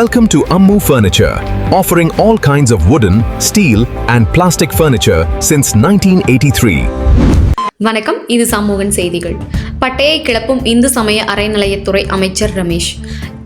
Welcome to Ammu Furniture, offering all kinds of wooden, steel and plastic furniture since 1983. வணக்கம், இது சமூகன் செய்திகள். பட்டையை கிளப்பும் இந்து சமய அறநிலையத்துறை அமைச்சர் ரமேஷ்.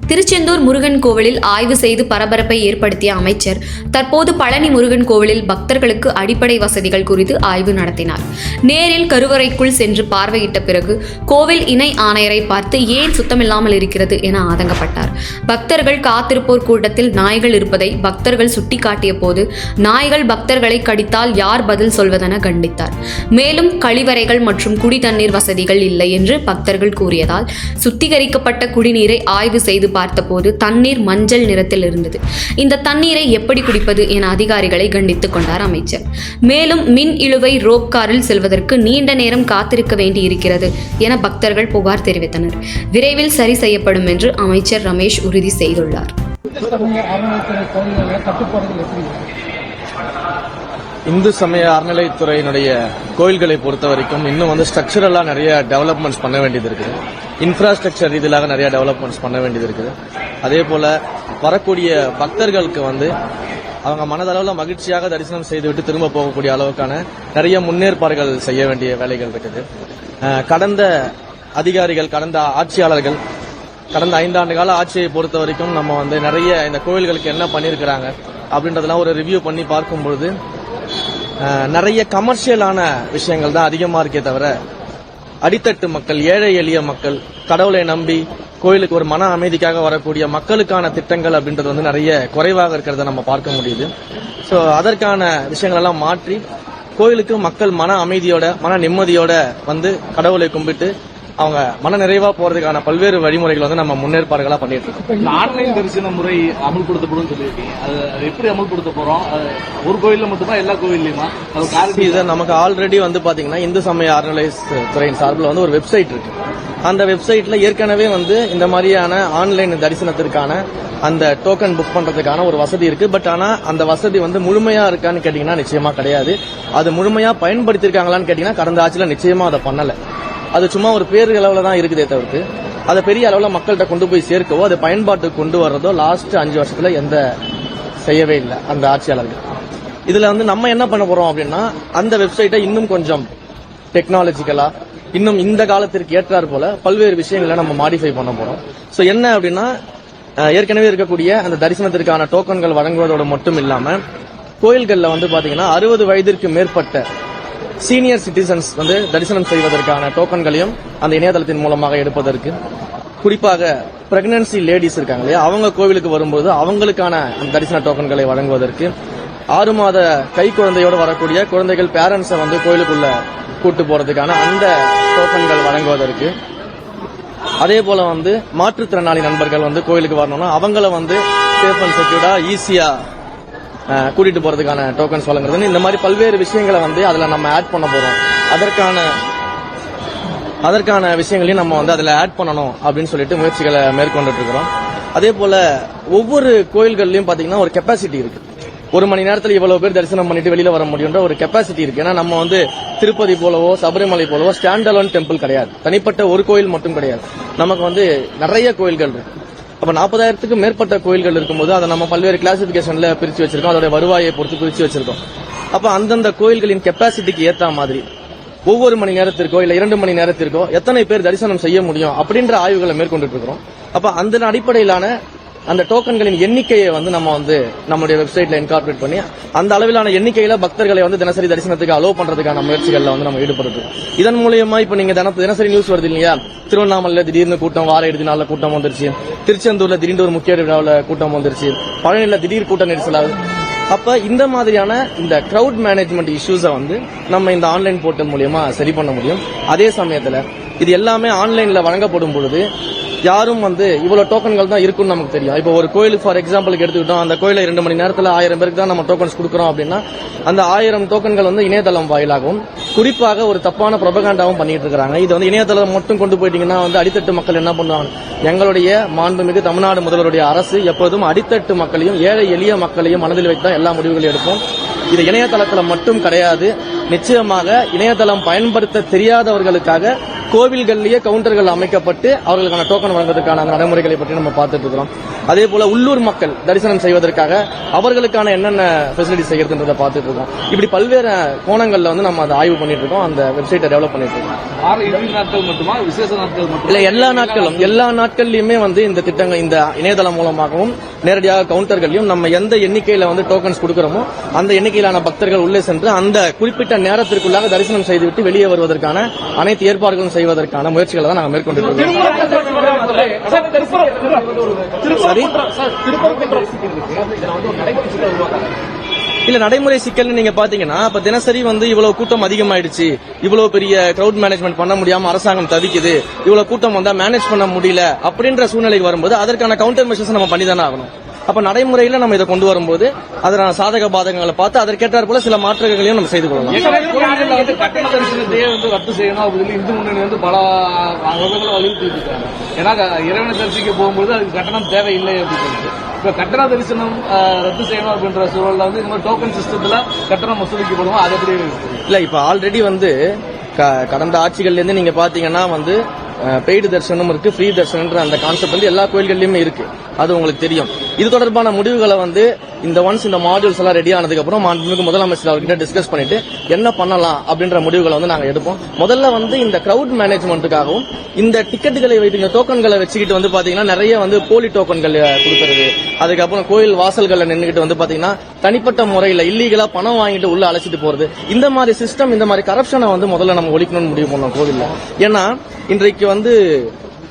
திருச்செந்தூர் முருகன் கோவிலில் ஆய்வு செய்து பரபரப்பை ஏற்படுத்திய அமைச்சர் தற்போது பழனி முருகன் கோவிலில் பக்தர்களுக்கு அடிப்படை வசதிகள் குறித்து ஆய்வு நடத்தினார். நேரில் கருவறைக்குள் சென்று பார்வையிட்ட பிறகு கோவில் இணை ஆணையரை பார்த்து ஏன் சுத்தமில்லாமல் இருக்கிறது என ஆதங்கப்பட்டார். பக்தர்கள் காத்திருப்போர் கூட்டத்தில் நாய்கள் இருப்பதை பக்தர்கள் சுட்டிக்காட்டிய போது நாய்கள் பக்தர்களை கடித்தால் யார் பதில் சொல்வதென கண்டித்தார். மேலும் கழிவறைகள் மற்றும் குடி தண்ணீர் வசதிகள் இல்லை என்று பக்தர்கள் கூறியதால் சுத்திகரிக்கப்பட்ட குடிநீரை ஆய்வு செய்து பார்த்தபோது தண்ணீர் மஞ்சள் நிறத்தில் இருந்தது. இந்த தண்ணீரை எப்படி குடிப்பது என அதிகாரிகளை கண்டித்துக் கொண்டார் அமைச்சர். மேலும் மின் இழுவை ரோப் காரில் செல்வதற்கு நீண்ட நேரம் காத்திருக்க வேண்டி இருக்கிறது என பக்தர்கள் புகார் தெரிவித்தனர். விரைவில் சரி செய்யப்படும் என்று அமைச்சர் ரமேஷ் உறுதி செய்துள்ளார். இந்து சமய அறநிலையத்துறையினுடைய கோயில்களை பொறுத்த வரைக்கும் இன்னும் ஸ்ட்ரக்சரலா நிறைய டெவலப்மெண்ட்ஸ் பண்ண வேண்டியது இருக்குது. இன்ஃப்ராஸ்ட்ரக்சர் ரீதியாக நிறைய டெவலப்மெண்ட்ஸ் பண்ண வேண்டியது இருக்குது. அதே போல வரக்கூடிய பக்தர்களுக்கு அவங்க மனதளவில் மகிழ்ச்சியாக தரிசனம் செய்துவிட்டு திரும்ப போகக்கூடிய அளவுக்கான நிறைய முன்னேற்பாடுகள் செய்ய வேண்டிய வேலைகள் இருக்குது. கடந்த அதிகாரிகள், கடந்த ஆட்சியாளர்கள், கடந்த 5 ஆண்டு கால ஆட்சியை பொறுத்த வரைக்கும் நம்ம நிறைய இந்த கோயில்களுக்கு என்ன பண்ணியிருக்கிறாங்க அப்படின்றதெல்லாம் ஒரு ரிவ்யூ பண்ணி பார்க்கும்பொழுது நிறைய கமர்ஷியலான விஷயங்கள் தான் அதிகமா இருக்கே தவிர அடித்தட்டு மக்கள், ஏழை எளிய மக்கள், கடவுளை நம்பி கோயிலுக்கு ஒரு மன அமைதிக்காக வரக்கூடிய மக்களுக்கான திட்டங்கள் அப்படின்றது நிறைய குறைவாக இருக்கிறத நம்ம பார்க்க முடியுது. ஸோ அதற்கான விஷயங்கள் எல்லாம் மாற்றி கோயிலுக்கு மக்கள் மன அமைதியோட, மன நிம்மதியோட கடவுளை கும்பிட்டு அவங்க மன நிறைவா போறதுக்கான பல்வேறு வழிமுறைகள் நம்ம முன்னேற்பாடுகளா பண்ணிட்டு இருக்கோம். ஆன்லைன் தரிசன முறை அமல்படுத்தப்படும் சொல்லியிருக்கீங்க. அது எப்படி அமல்படுத்த போறோம்? ஒரு கோயில்ல மட்டும்தான், எல்லா கோயில்லையுமா? இது நமக்கு ஆல்ரெடி பாத்தீங்கன்னா இந்து சமய அறநிலையத்துறையின் சார்பில் ஒரு வெப்சைட் இருக்கு. அந்த வெப்சைட்ல ஏற்கனவே இந்த மாதிரியான ஆன்லைன் தரிசனத்திற்கான அந்த டோக்கன் புக் பண்றதுக்கான ஒரு வசதி இருக்கு. பட் ஆனா அந்த வசதி முழுமையா இருக்கான்னு கேட்டீங்கன்னா நிச்சயமா கிடையாது. அது முழுமையா பயன்படுத்திருக்காங்களான்னு கேட்டீங்கன்னா கடந்த ஆட்சியில நிச்சயமா அதை பண்ணல. அது சும்மா ஒரு பேரு அளவில் தான் இருக்குதே தவிர்த்து அதை பெரிய அளவில் மக்கள்கிட்ட கொண்டு போய் சேர்க்கவோ அதை பயன்பாட்டுக்கு கொண்டு வர்றதோ லாஸ்ட் 5 வருஷத்துல எந்த செய்யவே இல்லை அந்த ஆட்சியாளர்கள். இதுல நம்ம என்ன பண்ண போறோம் அப்படின்னா அந்த வெப்சைட்டை இன்னும் கொஞ்சம் டெக்னாலஜிக்கலா, இன்னும் இந்த காலத்திற்கு ஏற்றாறு போல பல்வேறு விஷயங்களை நம்ம மாடிஃபை பண்ண போறோம். ஸோ என்ன அப்படின்னா ஏற்கனவே இருக்கக்கூடிய அந்த தரிசனத்திற்கான டோக்கன்கள் வழங்குவதோடு மட்டும் இல்லாம கோயில்கள்ல பாத்தீங்கன்னா 60 வயதிற்கு மேற்பட்ட சீனியர் சிட்டிசன்ஸ் தரிசனம் செய்வதற்கான டோக்கன்களையும் அந்த இணையதளத்தின் மூலமாக எடுப்பதற்கு, குறிப்பாக பிரெக்னன்சி லேடிஸ் இருக்காங்க இல்லையா, அவங்க கோவிலுக்கு வரும்போது அவங்களுக்கான அந்த தரிசன டோக்கன்களை வழங்குவதற்கு, 6 மாத கை குழந்தையோடு வரக்கூடிய குழந்தைகள் பேரண்ட்ஸை கோயிலுக்குள்ள கூட்டு போறதுக்கான அந்த டோக்கன்கள் வழங்குவதற்கு, அதே போல மாற்றுத்திறனாளி நண்பர்கள் கோயிலுக்கு வரணும்னா அவங்கள சேஃப் அண்ட் செக்யூர்டா ஈஸியா கூட்டிட்டு போறதுக்கான டோக்கன்ஸ் வழங்குறது, இந்த மாதிரி பல்வேறு விஷயங்களை அதுல நம்ம ஆட் பண்ண போறோம். அதற்கான விஷயங்களையும் நம்ம அதுல ஆட் பண்ணணும் அப்படின்னு சொல்லிட்டு முயற்சிகளை மேற்கொண்டுட்டு இருக்கிறோம். அதே போல ஒவ்வொரு கோயில்கள்லயும் பாத்தீங்கன்னா ஒரு கெப்பாசிட்டி இருக்கு. 1 மணி நேரத்தில் இவ்வளவு பேர் தரிசனம் பண்ணிட்டு வெளியில வர முடியுன்ற ஒரு கெப்பாசிட்டி இருக்கு. ஏன்னா நம்ம திருப்பதி போலவோ சபரிமலை போலவோ ஸ்டாண்ட் அலோன் டெம்பிள் கிடையாது, தனிப்பட்ட ஒரு கோயில் மட்டும் கிடையாது. நமக்கு நிறைய கோயில்கள் இருக்கு. அப்ப 40,000க்கும் மேற்பட்ட கோயில்கள் இருக்கும்போது அதை நம்ம பல்வேறு கிளாசிபிகேஷன்ல பிரிச்சு வச்சிருக்கோம். அதோட வருவாயை பொறுத்து பிரிச்சு வச்சிருக்கோம். அப்ப அந்தந்த கோயில்களின் கெப்பாசிட்டிக்கு ஏற்ற மாதிரி ஒவ்வொரு மணி நேரத்திற்கோ இல்ல 2 மணி நேரத்திற்கோ எத்தனை பேர் தரிசனம் செய்ய முடியும் அப்படின்ற ஆய்வுகளை மேற்கொண்டு இருக்கிறோம். அப்ப அந்த அடிப்படையிலான அந்த டோக்கன்களின் எண்ணிக்கையை நம்ம நம்முடைய வெப்சைட்ல இன்கார்பரேட் பண்ணி அந்த அளவிலான எண்ணிக்கையில பக்தர்களை தினசரி தரிசனத்துக்கு அலோவ் பண்றதுக்கான முயற்சிகள்ல நம்ம ஈடுபடுறது. இதன் மூலமா இப்ப நீங்க தினசரி நியூஸ் வருது இல்லையா, திருவண்ணாமலையில திடீர்னு கூட்டம், வார இறுதி நாள்ல கூட்டம் வந்துருச்சு, திருச்செந்தூர்ல திடீர்னு ஒரு முக்கிய விழாவில் கூட்டம் வந்துருச்சு, பழனியில திடீர் கூட்ட நெரிசலாகுது. அப்ப இந்த மாதிரியான இந்த கிரவுட் மேனேஜ்மெண்ட் இஷ்யூஸை நம்ம இந்த ஆன்லைன் போர்ட்டல் மூலமா சரி பண்ண முடியும். அதே சமயத்துல இது எல்லாமே ஆன்லைன்ல வழங்கப்படும் பொழுது யாரும் இவ்வளவு டோக்கன்கள் தான் இருக்குன்னு நமக்கு தெரியும். இப்போ ஒரு கோயிலுக்கு ஃபார் எக்ஸாம்பிளுக்கு எடுத்துக்கிட்டோம், அந்த கோயில 2 மணி நேரத்தில் 1000 பேருக்கு தான் நம்ம டோக்கன்ஸ் கொடுக்குறோம் அப்படின்னா அந்த 1000 டோக்கன்கள் இணையதளம் வாயிலாகவும் குறிப்பாக ஒரு தப்பான ப்ரொபகண்டாவும் பண்ணிட்டு இருக்காங்க. இது இணையதளம் மட்டும் கொண்டு போயிட்டீங்கன்னா அடித்தட்டு மக்கள் என்ன பண்ணுவாங்க, எங்களுடைய மாண்புமிகு தமிழ்நாடு முதல்வருடைய அரசு எப்போதும் அடித்தட்டு மக்களையும் ஏழை எளிய மக்களையும் மனதில் வைத்து தான் எல்லா முடிவுகளையும் எடுப்போம். இது இணையதளத்தில் மட்டும் கிடையாது, நிச்சயமாக இணையதளம் பயன்படுத்த தெரியாதவர்களுக்காக கோவில்கள்லயே கவுண்டர்கள் அமைக்கப்பட்டு அவர்களுக்கான டோக்கன் வழங்குவதற்கான அந்த நடைமுறைகளை பற்றி நம்ம பார்த்துட்டு இருக்கிறோம். அதே போல உள்ளூர் மக்கள் தரிசனம் செய்வதற்காக அவர்களுக்கான என்னென்ன ஃபெசிலிட்டி செய்யறதுன்றதை பார்த்துட்டு இருக்கோம். இப்படி பல்வேறு கோணங்கள்ல வந்து நம்ம அதை ஆய்வு பண்ணிட்டு இருக்கோம். அந்த வெப்சைட்டை டெவலப் பண்ணிட்டு இருக்கோம். நாட்கள் மட்டுமா, விசேஷ நாட்கள் மட்டும் இல்ல, எல்லா நாட்கள்லயுமே வந்து இந்த திட்டங்கள் இந்த இணையதளம் மூலமாகவும் நேரடியாக கவுண்டர்களையும் நம்ம எந்த எண்ணிக்கையில வந்து டோக்கன்ஸ் கொடுக்கிறோமோ அந்த எண்ணிக்கையிலான பக்தர்கள் உள்ளே சென்று அந்த குறிப்பிட்ட நேரத்திற்குள்ளாக தரிசனம் செய்துவிட்டு வெளியே வருவதற்கான அனைத்து ஏற்பாடுகளும் செய்வதற்கான முயற்சிகளை தான் நாங்கள் மேற்கொண்டு இல்ல நடைமுறை சிக்கல் நீங்க பாத்தீங்கன்னா அப்ப தினசரி வந்து இவ்வளவு கூட்டம் அதிகமாயிடுச்சு, இவ்வளவு பெரிய கிரவுட் மேனேஜ்மெண்ட் பண்ண முடியாம அரசாங்கம் தவிக்குது, இவ்வளவு கூட்டம் வந்தா மேனேஜ் பண்ண முடியல அப்படின்ற சூழ்நிலைக்கு வரும்போது அதற்கான கவுண்டர் மெஷர்ஸ் நம்ம பண்ணி தானே ஆகணும். அப்ப நடைமுறையில நம்ம இதை கொண்டு வரும்போது அதனால சாதக பாதகங்களை பார்த்து அதற்கேற்றார் போல சில மாற்றங்களையும் நம்ம செய்து கொள்ளலாம். கட்டண தரிசனத்தையே வந்து ரத்து செய்யணும் அப்படின்னு இந்து முன்னணி வந்து பல வலியுறுத்தி இருக்காங்க. ஏன்னா இறைவனை தரிசிக்க போகும்போது அதுக்கு கட்டணம் தேவையில்லை அப்படின்னு சொல்லிட்டு இப்ப கட்டண தரிசனம் ரத்து செய்யணும் அப்படின்ற சூழல்ல வந்து இந்த டோக்கன் சிஸ்டத்துல கட்டணம் வசூலிக்கப்படும். அது எப்படி இல்ல, இப்ப ஆல்ரெடி வந்து கடந்த ஆட்சிகள்ல இருந்து நீங்க பாத்தீங்கன்னா வந்து பெய்டு தரிசனம் இருக்கு, ஃப்ரீ தரிசனம்ன்ற அந்த கான்செப்ட் வந்து எல்லா கோயில்கள்லயுமே இருக்கு. அது உங்களுக்கு தெரியும். இது தொடர்பான முடிவுகளை வந்து இந்த மாடியூல்ஸ் எல்லாம் ரெடி ஆனதுக்கு அப்புறம் மாண்புமிகு முதலமைச்சர் அவர்கிட்ட டிஸ்கஸ் பண்ணிட்டு என்ன பண்ணலாம் அப்படின்ற முடிவுகளை வந்து நாங்க எடுப்போம். முதல்ல வந்து இந்த கிரவுட் மேனேஜ்மெண்ட்டுக்காகவும் இந்த டிக்கெட்டுகளை வைத்து இந்த டோக்கன்களை வச்சுக்கிட்டு வந்து பாத்தீங்கன்னா நிறைய வந்து போலி டோக்கன்கள் கொடுக்கறது, அதுக்கப்புறம் கோயில் வாசல்களை நின்றுகிட்டு வந்து பாத்தீங்கன்னா தனிப்பட்ட முறையில் இல்லீகலா பணம் வாங்கிட்டு உள்ள அழைச்சிட்டு போறது, இந்த மாதிரி சிஸ்டம், இந்த மாதிரி கரப்ஷனை வந்து முதல்ல நம்ம ஒழிக்கணும்னு முடிவு பண்ணோம் கோவில்ல. ஏன்னா இன்றைக்கு வந்து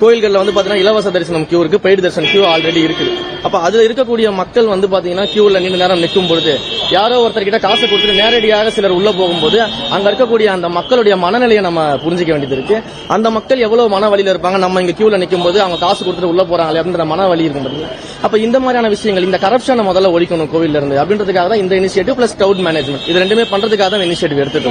கோயில்கள்ல வந்து பாத்தீங்கன்னா இலவச தரிசனம் கியூ இருக்கு, பெய்டு தரிசனம் கியூ ஆல்ரெடி இருக்கு. அப்ப அதுல இருக்கக்கூடிய மக்கள் வந்து பாத்தீங்கன்னா கியூல நீண்ட நேரம் நிற்கும் பொழுது யாரோ ஒருத்தர் கிட்ட காசு கொடுத்துட்டு நேரடியாக சிலர் உள்ள போகும்போது அங்க இருக்கக்கூடிய அந்த மக்களுடைய மனநிலையை நம்ம புரிஞ்சிக்க வேண்டியது இருக்கு. அந்த மக்கள் எவ்வளவு மன வலியில இருப்பாங்க, நம்ம இங்க கியூல நிற்கும் போது அவங்க காசு கொடுத்துட்டு உள்ள போறாங்களே அப்படின்ற மன வலி இருக்கும். அப்ப இந்த மாதிரியான விஷயங்கள், இந்த கரப்ஷனை முதல்ல ஒழிக்கணும் கோவில்ல இருந்து அப்படின்றதுக்காக தான் இந்த இனிஷியேட்டிவ் பிளஸ் கிரவுட் மேனேஜ்மெண்ட் இது ரெண்டுமே பண்றதுக்காக தான் இனிஷியேட்டிவ் எடுத்துட்டு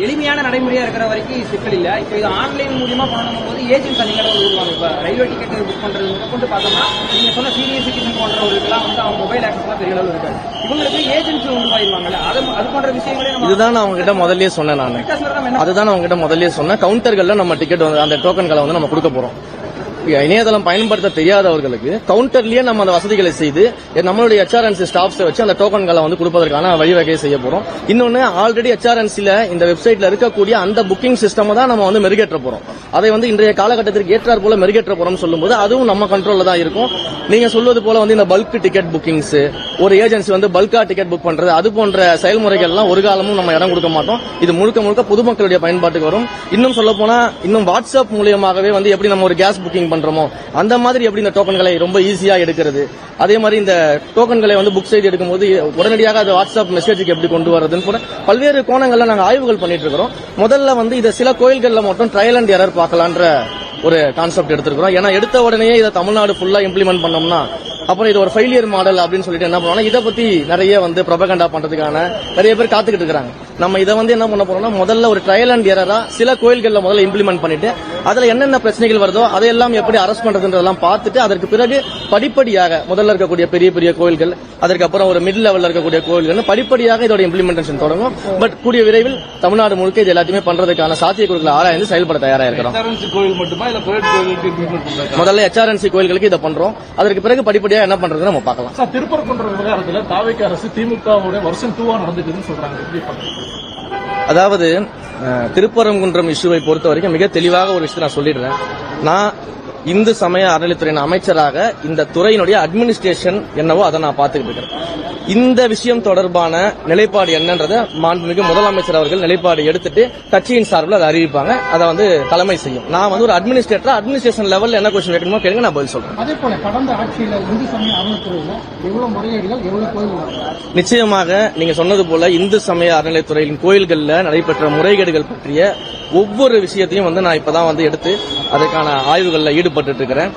எளிமையான நடைமுறையா இருக்கிற வரைக்கும் சிக்கல் இல்ல. இப்ப இது ஆன்லைன் மூலியமா பண்ணணும் போது ஏஜென்ட் அதிகாரம் உருவாங்க. இப்ப ரயில்வே டிக்கெட் புக் பண்றது கொண்டு பார்த்தோம்னா நீங்க சொன்ன சீனியர் சிட்டிசன் போன்றவர்களுக்கெல்லாம் வந்து அவங்க மொபைல் ஆக்சஸ் பெரிய அளவு இருக்காது. இவங்களுக்கு ஏஜென்ட்ஸ் உருவாயிருவாங்கல்ல, அது போன்ற விஷயங்களே இதுதான் அவங்க கிட்ட முதல்லயே சொன்னேன் நான். அதுதான் அவங்க கிட்ட முதல்லயே சொன்னேன். கவுண்டர்கள்ல நம்ம டிக்கெட் அந்த டோக்கன்களை வந்து நம்ம கொடுக்க போறோம். இணையதளம் பயன்படுத்த தெரியாதவர்களுக்கு கவுண்டர்லயே நம்ம அந்த வசதிகளை செய்து நம்மளுடைய HRNC ஸ்டாஃப்ஸை வச்சு அந்த டோக்கன்களை வந்து கொடுப்பதற்கான வழிவகையை செய்ய போறோம். இன்னொன்னு ஆல்ரெடி HRNCல இந்த வெப்சைட்ல இருக்கக்கூடிய அந்த புக்கிங் சிஸ்டம் தான் நம்ம வந்து மெருகேற்ற போறோம். அதை வந்து இன்றைய காலகட்டத்திற்கு ஏற்றார் போல மெருகேற்ற போறோம் சொல்லும்போது அதுவும் நம்ம கண்ட்ரோல்ல தான் இருக்கும். நீங்க சொல்வது போல வந்து இந்த பல்க் டிக்கெட் புக்கிங்ஸ், ஒரு ஏஜென்சி வந்து பல்கா டிக்கெட் புக் பண்றது, அது போன்ற செயல்முறைகள் எல்லாம் ஒரு காலமும் நம்ம இடம் கொடுக்க மாட்டோம். இது முழுக்க முழுக்க பொதுமக்களுடைய பயன்பாட்டுக்கு வரும். இன்னும் சொல்ல போனா இன்னும் வாட்ஸ்அப் மூலியமாகவே வந்து எப்படி நம்ம ஒரு கேஸ் புக்கிங் பண்றோமோ அந்த மாதிரி எப்படி இந்த டோக்கன்களை ரொம்ப ஈஸியா எடுக்கிறது, அதே மாதிரி இந்த டோக்கன்களை வந்து புக் செய்து எடுக்கும்போது உடனடியாக அது வாட்ஸ்அப் மெசேஜுக்கு எப்படி கொண்டு வரதுன்னு கூட பல்வேறு கோணங்கள்ல நாங்க ஆய்வுகள் பண்ணிட்டு இருக்கிறோம். முதல்ல வந்து இதை சில கோயில்கள்ல மட்டும் ட்ரையல் அண்ட் எரர் பார்க்கலான்ற ஒரு கான்செப்ட் எடுத்திருக்கிறோம். ஏன்னா எடுத்த உடனே இதை தமிழ்நாடு ஃபுல்லா இம்ப்ளிமெண்ட் பண்ணோம்னா அப்புறம் இது ஒரு ஃபெயிலியர் மாடல் அப்படின்னு சொல்லிட்டு என்ன பண்ணுவோம்னா இதை பத்தி நிறைய வந்து ப்ரொபகண்டா பண்றதுக்கான நிறைய பேர் காத்துக்கிட்டு இருக்காங்க. நம்ம இதை வந்து என்ன பண்ண போறோம்னா முதல்ல ஒரு ட்ரையல் அண்ட் எரரா சில கோயில்கள்ல முதல்ல இம்ப்ளிமெண்ட் பண்ணிட்டு அதுல என்னென்ன பிரச்சனைகள் வருதோ அதையெல்லாம் எப்படி அரெஸ்ட் பண்றதுன்றதெல்லாம் பார்த்துட்டு அதற்கு பிறகு படிப்படியாக முதல்ல இருக்கக்கூடிய பெரிய பெரிய கோயில்கள், அதுக்கப்புறம் ஒரு மிட் லெவல்ல இருக்கக்கூடிய கோயில்கள் படிப்படியாக இதோட இம்ப்ளிமெண்டேஷன் தொடங்கும். பட் கூடிய விரைவில் தமிழ்நாடு முழுக்க இது எல்லாத்தையுமே பண்றதுக்கான சாத்தியக்கூறுகளை ஆராய்ந்து செயல்பட தயாரா இருக்கிறோம். முதல்ல HRNC கோயில்களுக்கு இதை பண்றோம். அதற்கு பிறகு படிப்படியாக என்ன பண்றது நம்ம பார்க்கலாம். திருப்பரங்குன்ற விவகாரத்துல தாவேக்கா அரசு திமுகவுடைய வருஷம் 2 நடந்துக்குதுன்னு சொல்றாங்க. அதாவது திருப்பரங்குன்றம் இஷ்யூவை பொறுத்த வரைக்கும் மிக தெளிவாக ஒரு விஷயத்தை நான் சொல்லிடுறேன். நான் இந்து சமய அறநிலைத்துறையின் அமைச்சராக இந்த துறையினுடைய அட்மினிஸ்ட்ரேஷன் என்னவோ அதை நான் பார்த்துக்கிட்டு இருக்கிறேன். இந்த விஷயம் தொடர்பான நிலைப்பாடு என்னன்றதை மாண்புமிகு முதலமைச்சர் அவர்கள் நிலைப்பாடு எடுத்துட்டு கட்சியின் சார்பில் அதை அறிவிப்பாங்க. அதை வந்து தலைமை செய்யும். நான் வந்து ஒரு அட்மினிஸ்ட்ரேட்டர், அட்மினிஸ்ட்ரேஷன் லெவலில் என்ன கொஸ்டின் கேட்கணுமோ கேளுங்க, நான் பதில் சொல்றேன். அதே போல கடந்த ஆட்சியில் இந்து சமய அறநிலைத்துறையில் எவ்வளவு முறைகேடுகள், எவ்வளவு கோயில்கள்? நிச்சயமாக நீங்க சொன்னது போல இந்து சமய அறநிலைத்துறையின் கோயில்கள்ல நடைபெற்ற முறைகேடுகள் பற்றிய ஒவ்வொரு விஷயத்தையும் வந்து நான் இப்பதான் வந்து எடுத்து அதற்கான ஆய்வுகளில் ஈடுபட்டு இருக்கிறேன்.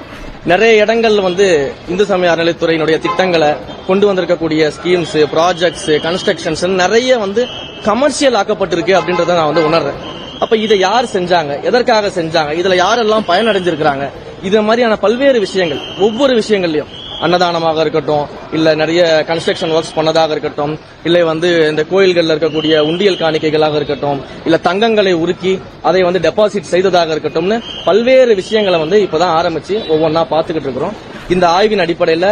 நிறைய இடங்கள்ல வந்து இந்து சமய அறநிலைத்துறையினுடைய திட்டங்களை கொண்டு வந்திருக்கக்கூடிய ஸ்கீம்ஸ், ப்ராஜெக்ட்ஸ், கன்ஸ்ட்ரக்ஷன்ஸ் நிறைய வந்து கமர்ஷியல் ஆக்கப்பட்டிருக்கு அப்படின்றத நான் வந்து உணர்றேன். அப்ப இதை யார் செஞ்சாங்க, எதற்காக செஞ்சாங்க, இதுல யாரெல்லாம் பயனடைஞ்சிருக்கிறாங்க, இது மாதிரியான பல்வேறு விஷயங்கள் ஒவ்வொரு விஷயங்கள்லயும் அன்னதானமாக இருக்கட்டும், இல்ல நிறைய கன்ஸ்ட்ரக்ஷன் ஒர்க்ஸ் பண்ணதாக இருக்கட்டும், இல்லை வந்து இந்த கோயில்கள்ல இருக்கக்கூடிய உண்டியல் காணிக்கைகளாக இருக்கட்டும், இல்ல தங்கங்களை உருக்கி அதை வந்து டெபாசிட் செய்ததாக இருக்கட்டும்னு பல்வேறு விஷயங்களை வந்து இப்பதான் ஆரம்பிச்சு ஒவ்வொன்றா பார்த்துக்கிட்டு இருக்கிறோம். இந்த ஆய்வின் அடிப்படையில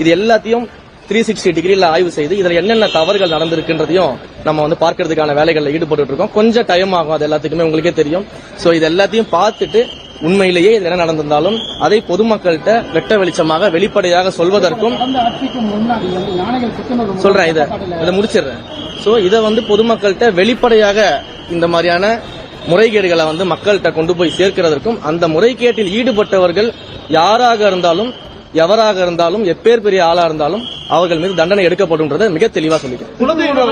இது எல்லாத்தையும் 360 டிகிரில ஆய்வு செய்து இதுல என்னென்ன தவறுகள் நடந்திருக்குன்றதையும் நம்ம வந்து பார்க்கறதுக்கான வேலைகளில் ஈடுபட்டு இருக்கோம். கொஞ்சம் டைம் ஆகும், அது எல்லாத்துக்குமே உங்களுக்கே தெரியும். சோ இது எல்லாத்தையும் பார்த்துட்டு உண்மையிலேயே இது என்ன நடந்திருந்தாலும் அதை பொதுமக்கள்கிட்ட வெட்ட வெளிச்சமாக வெளிப்படையாக சொல்வதற்கும் கடந்த ஆட்சிக்கு முன்னாடி வந்து யானைகள் புத்துணர்வு சொல்றேன். இதை முடிச்சிடுறேன். சோ இதை வந்து பொதுமக்கள்கிட்ட வெளிப்படையாக இந்த மாதிரியான முறைகேடுகளை வந்து மக்கள்கிட்ட கொண்டு போய் சேர்க்கிறதற்கும், அந்த முறைகேட்டில் ஈடுபட்டவர்கள் யாராக இருந்தாலும் எவராக இருந்தாலும் எப்பேர் பெரிய ஆளா இருந்தாலும் அவர்கள் மீது தண்டனை எடுக்கப்படும்ன்றதை மிக தெளிவா சொல்லிக்கிறேன். குலதெய்வ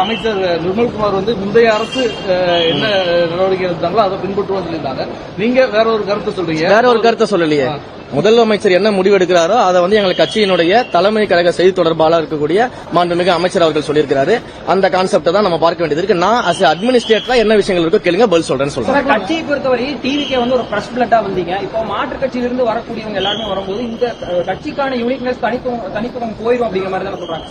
அமைச்சர் நிர்மல்குமார் வந்து முந்தைய அரசு என்ன நடவடிக்கை எடுத்தாங்களோ அதை பின்பற்றுவோம் சொல்லியிருந்தாங்க. நீங்க வேற ஒரு கருத்தை சொல்றீங்க. வேற ஒரு கருத்தை சொல்லலையே. முதலமைச்சர் என்ன முடிவெடுக்கிறாரோ அதை வந்து எங்கள் கட்சியினுடைய தலைமை கழக செய்தி தொடர்பாளர் இருக்கக்கூடிய மாண்புமிகு அமைச்சர் அவர்கள் சொல்லியிருக்கிறாரு. அந்த கான்செப்டை தான் நம்ம பார்க்க வேண்டியது இருக்கு. நான் அஸ் அட்மினிஸ்ட்ரேட்டரா என்ன விஷயங்கள் இருக்கோ கேளுங்க, பதில் சொல்றேன்னு சொல்றேன். கட்சியை பொறுத்தவரை டிவிக்கே வந்து ஒரு பிரஸ் பிளட்டா வந்தீங்க. இப்போ மாற்று கட்சியிலிருந்து வரக்கூடியவங்க எல்லாருமே வரும்போது இந்த கட்சிக்கான யூனிக்னஸ் தனித்துவம் போயிடும் அப்படிங்கிற மாதிரி தான் சொல்றாங்க.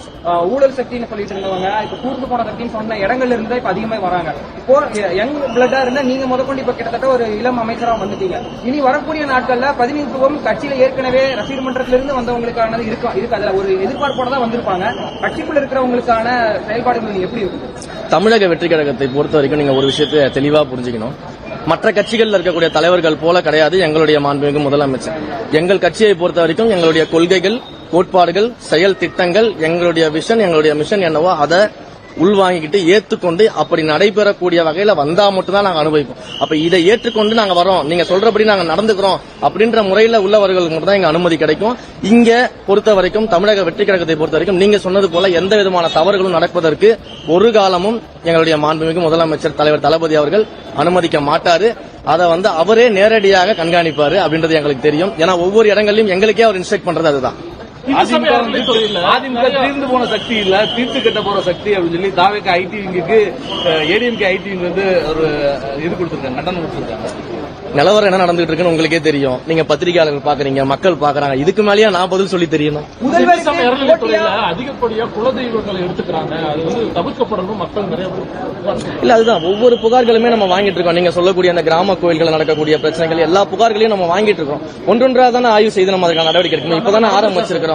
ஊழல் சக்தின்னு சொல்லிட்டு இருந்தவங்க இப்ப கூர்ந்து போன சக்தின்னு சொன்ன இடங்கள்ல இருந்தா இப்ப அதிகமாக வராங்க. இப்போ யங் பிளட்டா இருந்தா நீங்க முதற்கொண்டு இப்ப கிட்டத்தட்ட ஒரு இளம் அமைச்சரா வந்துட்டீங்க. இனி வரக்கூடிய நாட்கள்ல பிரதிநிதித்துவம் கட்சியில ஏற்கனவே ரசிகர் மன்றத்திலிருந்து வந்தவங்களுக்கானது இருக்கு. அதுல ஒரு எதிர்பார்ப்போட தான் வந்திருப்பாங்க. கட்சிக்குள்ள இருக்கிறவங்களுக்கான செயல்பாடுகள் எப்படி இருக்கும்? தமிழக வெற்றி கழகத்தை பொறுத்த வரைக்கும் நீங்க ஒரு விஷயத்தை தெளிவா புரிஞ்சுக்கணும். மற்ற கட்சிகளில் இருக்கக்கூடிய தலைவர்கள் போல கிடையாது எங்களுடைய மாண்புமிகு முதலமைச்சர். எங்கள் கட்சியை பொறுத்த வரைக்கும் எங்களுடைய கொள்கைகள், கோட்பாடுகள், செயல் திட்டங்கள், எங்களுடைய விஷன், எங்களுடைய மிஷன் என்னவோ அதை உள்வாங்கிக்கிட்டு ஏற்றுக்கொண்டு அப்படி நடைபெறக்கூடிய வகையில வந்தா மட்டும்தான் நாங்க அனுபவிப்போம். அப்ப இதை ஏற்றுக்கொண்டு நாங்க வரோம், நீங்க சொல்றபடி நாங்க நடந்துக்கிறோம் அப்படின்ற முறையில உள்ளவர்களுக்கு மட்டும் தான் இங்க அனுமதி கிடைக்கும். இங்க பொறுத்த வரைக்கும் தமிழக வெற்றி கழகத்தை பொறுத்த வரைக்கும் நீங்க சொன்னது போல எந்த விதமான தவறுகளும் நடப்பதற்கு ஒரு காலமும் எங்களுடைய மாண்புமிகு முதலமைச்சர் தலைவர் தளபதி அவர்கள் அனுமதிக்க மாட்டாரு. அதை வந்து அவரே நேரடியாக கண்காணிப்பாரு அப்படின்றது எங்களுக்கு தெரியும். ஏன்னா ஒவ்வொரு இடங்களிலும் எங்களுக்கே அவர் இன்ஸ்ட்ரக்ட் பண்றது அதுதான். அதிமுக தீர்ந்து போன சக்தி இல்ல, தீர்த்து கட்ட போற சக்தி அப்படின்னு சொல்லி தாவேக்கு ஐடி விங்குக்கு ஏடிஎம்கே ஐடி விங் வந்து ஒரு இது கொடுத்திருக்காங்க, கட்டணம் கொடுத்திருக்காங்க. நிலவரம் என்ன நடந்துட்டு இருக்குன்னு உங்களுக்கே தெரியும். நீங்க பத்திரிகையாளர்கள் பாக்குறீங்க, மக்கள் பாக்குறாங்க. இதுக்கு மேலேயே நான் பதில் சொல்லி தெரியணும். அதிகப்படியா குலதெய்வங்களை எடுத்துக்கிறாங்க, அது வந்து தவிர்க்கப்படணும். மக்கள் நிறைய இல்ல அதுதான் ஒவ்வொரு புகார்களுமே நம்ம வாங்கிட்டு இருக்கோம். நீங்க சொல்லக்கூடிய அந்த கிராம கோயில்கள் நடக்கக்கூடிய பிரச்சனைகள் எல்லா புகார்களையும் நம்ம வாங்கிட்டு இருக்கோம். ஒன்றொன்றா தானே ஆய்வு செய்து நம்ம அதுக்கான நடவடிக்கை எடுக்கணும். இப்பதானே ஆரம்பிச்சிருக்கிறோம்.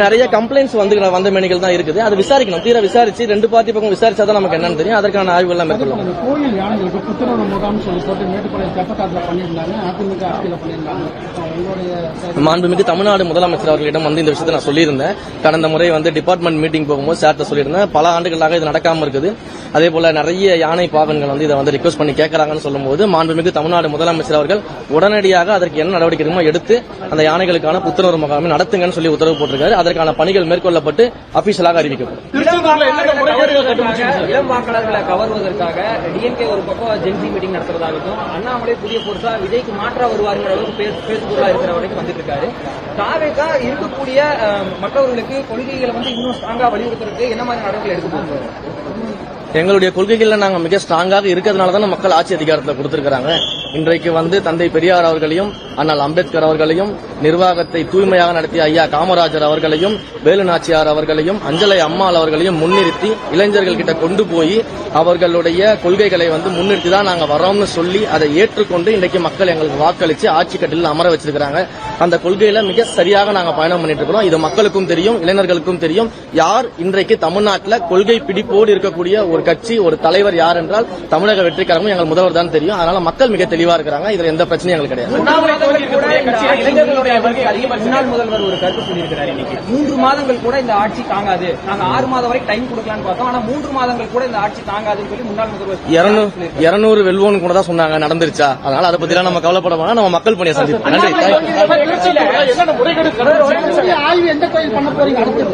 நிறைய கம்ப்ளைண்ட்ஸ் வந்த மேனிகள் தான் இருக்குது. அதை விசாரிக்கணும். தீர விசாரிச்சு ரெண்டு பார்ட்டி பக்கம் விசாரிச்சாதான் நமக்கு என்னன்னு தெரியும். அதற்கான ஆய்வுகள் எல்லாம் மேற்கொள்ளணும். கோயில் யானைகளுக்கு புத்துணர்வு முகாம் சொல்லி போட்டு மேட்டுப்பாளையம் பண்ணியிருந்தாங்க. அதிமுக ஆட்சியில் பண்ணியிருந்தாங்க. மாண்புமிகு தமிழ்நாடு முதலமைச்சர் அவர்களிடம் வந்து இந்த விஷயத்தை நான் சொல்லியிருந்தேன். கடந்த முறை வந்து டிபார்ட்மெண்ட் மீட்டிங் போகும்போது சார்ட்ட சொல்லியிருந்தேன். பல ஆண்டுகளாக இது நடக்காம இருக்குது. அதே போல நிறைய யானை பாகன்கள் வந்து இதை வந்து ரிக்வஸ்ட் பண்ணி கேட்கறாங்கன்னு சொல்லும்போது மாண்புமிகு தமிழ்நாடு முதலமைச்சர் அவர்கள் உடனடியாக அதற்கு என்ன நடவடிக்கை இருக்குமோ எடுத்து அந்த யானைகளுக்கான புத்துணர்வு முகாமை நடத்துங்கன்னு சொல்லி உத்தரவு போட்டிருக்காரு. அதற்கான பணிகள் மேற்கொள்ளப்பட்டு அபிஷியலாக அறிவிக்கப்படும். இளம் வாக்காளர்களை கவர்வதற்காக டிஎம்கே ஒரு பக்கம் ஜென்சி மீட்டிங் நடத்துறதாகட்டும், அண்ணாமலை புதிய புதுசா விஜய்க்கு மாற்றா வருவாருங்கிற அளவுக்கு பேசுபொருளா இருக்கிற வரைக்கும் வந்துட்டு இருக்காரு. தாவேக்கா இருக்கக்கூடிய மற்றவர்களுக்கு கொள்கைகளை வந்து இன்னும் ஸ்ட்ராங்கா வலியுறுத்துறதுக்கு என்ன மாதிரி நடவடிக்கை எடுக்க போகுது? எங்களுடைய கொள்கைகள்ல நாங்க மிக ஸ்ட்ராங்காக இருக்கிறதுனால தான் மக்கள் ஆட்சி அதிகாரத்தில் கொடுத்திருக்காங்க. இன்றைக்கு வந்து தந்தை பெரியார் அவர்களையும் அண்ணல் அம்பேத்கர் அவர்களையும் நிர்வாகத்தை தூய்மையாக நடத்திய ஐயா காமராஜர் அவர்களையும் வேலு நாச்சியார் அவர்களையும் அஞ்சலை அம்மாள் அவர்களையும் முன்னிறுத்தி இளைஞர்கள் கிட்ட கொண்டு போய் அவர்களுடைய கொள்கைகளை வந்து முன்னிறுத்தி தான் நாங்க வரோம்னு சொல்லி அதை ஏற்றுக்கொண்டு இன்றைக்கு மக்கள் எங்களுக்கு வாக்களிச்சு ஆட்சி கட்டில் அமர வச்சிருக்காங்க. அந்த கொள்கையில மிக சரியாக நாங்க பயணம் பண்ணிட்டு இருக்கிறோம். இது மக்களுக்கும் தெரியும், இளைஞர்களுக்கும் தெரியும். யார் இன்றைக்கு தமிழ்நாட்டில் கொள்கை பிடிப்போடு இருக்கக்கூடிய ஒரு கட்சி, ஒரு தலைவர் யார் என்றால் தமிழக வெற்றி கழகம் எங்கள் முதல்வர் தான் தெரியும். அதனால மக்கள் மிக தெளிவா இருக்கிறாங்க. இதுல எந்த பிரச்சனையும் எங்களுக்கு கிடையாது. முன்னாள் முதல்வர் ஒரு கருத்து சொல்லியிருக்கிறார். இன்னைக்கு 3 மாதங்கள் கூட இந்த ஆட்சி தாங்காது, நாங்க 6 மாதம் வரை டைம் கொடுக்கலாம்னு பார்த்தோம். ஆனா 3 மாதங்கள் கூட இந்த ஆட்சி தாங்காதுன்னு சொல்லி முன்னாள் முதல்வர் 200 வெல்வோன்னு கூட தான் சொன்னாங்க. நடந்துருச்சா? அதனால அதை பத்தி நம்ம கவலைப்பட வேணாம். நம்ம மக்கள் பணியை சந்திப்போம். நன்றி. ஆய்வு எந்த கோயில் பண்ண போறீங்க அடுத்து?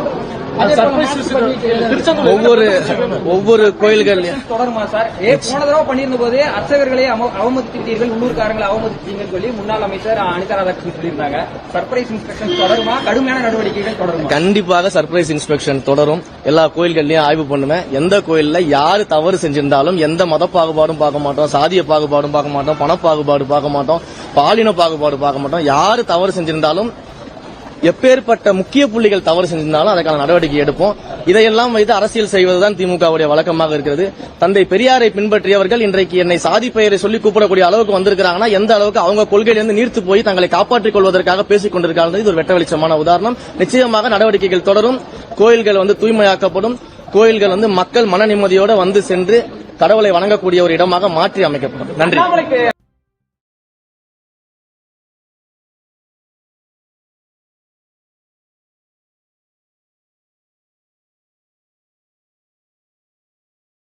ஒவ்வொரு கோயில்கள் தொடருமா சார்? போன தடவை பண்ணிருந்த போது அர்ச்சகர்களை அவமதித்தீர்கள், உள்ளூர்காரங்களை அவமதித்தீங்கன்னு சொல்லி முன்னாள் அமைச்சர் அனிதா ராதாகிருஷ்ணன் சொல்லியிருந்தாங்க. சர்ப்ரைஸ் இன்ஸ்பெக்ஷன் தொடருமா? கடுமையான நடவடிக்கைகள் தொடருமா? கண்டிப்பாக சர்ப்ரைஸ் இன்ஸ்பெக்ஷன் தொடரும். எல்லா கோயில்கள்லயும் ஆய்வு பண்ணுவேன். எந்த கோயில்ல யாரு தவறு செஞ்சிருந்தாலும் எந்த மத பாகுபாடும் பார்க்க மாட்டோம், சாதிய பாகுபாடும் பார்க்க மாட்டோம், பண பாகுபாடு பார்க்க மாட்டோம், பாலின பாகுபாடு பார்க்க மாட்டோம். யாரு தவறு செஞ்சிருந்தாலும் எப்பேற்பட்ட முக்கிய புள்ளிகள் தவறு செஞ்சிருந்தாலும் அதற்கான நடவடிக்கை எடுப்போம். இதையெல்லாம் வைத்து அரசியல் செய்வதுதான் திமுகவுடைய வழக்கமாக இருக்கிறது. தந்தை பெரியாரை பின்பற்றியவர்கள் இன்றைக்கு என்னை சாதி பெயரை சொல்லி கூப்பிடக்கூடிய அளவுக்கு வந்திருக்கிறாங்கன்னா எந்த அளவுக்கு அவங்க கொள்கையிலிருந்து நீர்த்து போய் தங்களை காப்பாற்றிக் கொள்வதற்காக பேசிக் கொண்டிருக்கிறார்கள். இது ஒரு வெட்ட வெளிச்சமான உதாரணம். நிச்சயமாக நடவடிக்கைகள் தொடரும். கோயில்கள் தூய்மையாக்கப்படும். கோயில்கள் மக்கள் மன நிம்மதியோடு சென்று கடவுளை வணங்கக்கூடிய ஒரு இடமாக மாற்றி அமைக்கப்படும். நன்றி.